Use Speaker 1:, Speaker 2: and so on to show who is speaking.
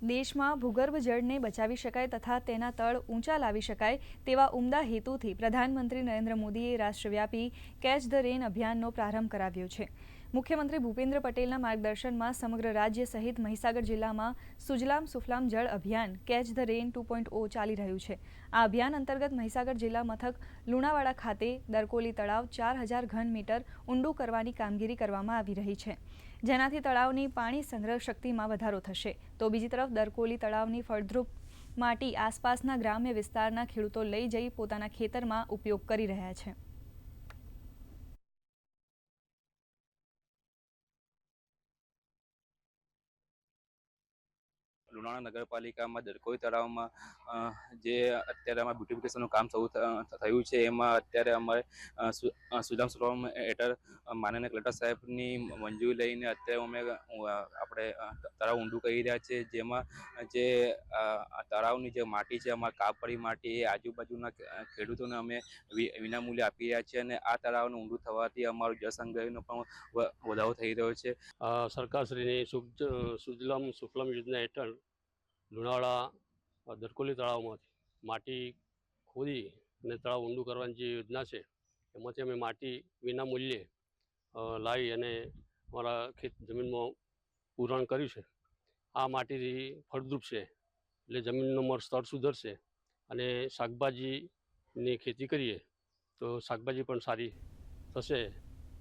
Speaker 1: દેશમાં ભૂગર્ભ જળને બચાવી શકાય તથા તેના તળ ઊંચા લાવી શકાય તેવા ઉમદા હેતુથી પ્રધાનમંત્રી નરેન્દ્ર મોદીએ રાષ્ટ્રવ્યાપી કેચ ધ રેન અભિયાનનો પ્રારંભ કરાવ્યો છે। મુખ્યમંત્રી ભૂપેન્દ્ર પટેલના માર્ગદર્શનમાં સમગ્ર રાજ્ય સહિત મહીસાગર જિલ્લામાં સુજલામ સુફલામ જળ અભિયાન કેચ ધ રેન 2.0 ચાલી રહ્યું છે। આ અભિયાન અંતર્ગત મહીસાગર જિલ્લા મથક લુણાવાડા ખાતે દરકોલી તળાવ 4000 ઘન મીટર ઊંડું કરવાની કામગીરી કરવામાં આવી રહી છે, જેનાથી તળાવની પાણી સંગ્રહ શક્તિમાં વધારો થશે। તો બીજી તરફ દરકોલી તળાવની ફળદ્રુપ માટી આસપાસના ગ્રામ્ય વિસ્તારના ખેડૂતો લઈ જઈ પોતાના ખેતરમાં ઉપયોગ કરી રહ્યા છે।
Speaker 2: લુણાવાડા નગરપાલિકામાં દરકોલી તળાવમાં જે અત્યારે અમારે બ્યુટિફિકેશનનું કામ શરૂ થયું છે, એમાં અત્યારે અમારે સુજલામ સુફલામ હેઠળ માનનીય કલેક્ટર સાહેબની મંજૂરી લઈને અત્યારે અમે આપણે તળાવ ઊંડું કરી રહ્યા છીએ, જેમાં જે તળાવની જે માટી છે અમારી કાપડી માટી એ આજુબાજુના ખેડૂતોને અમે વિનામૂલ્યે આપી રહ્યા છીએ અને આ તળાવનું ઊંડું થવાથી અમારું જળ સંગ્રહનો પણ વધારો થઈ રહ્યો છે।
Speaker 3: સરકારશ્રીની સુજલામ સુફલામ યોજના હેઠળ લુણાવાડા દરકોલી તળાવમાંથી માટી ખોદી અને તળાવ ઊંડું કરવાની જે યોજના છે, એમાંથી અમે માટી વિના મૂલ્યે લાવી અને અમારા જમીનમાં પૂરણ કર્યું છે। આ માટીથી ફળદ્રુપ છે, એટલે જમીનનું સ્તર સુધરશે અને શાકભાજીની ખેતી કરીએ તો શાકભાજી પણ સારી થશે।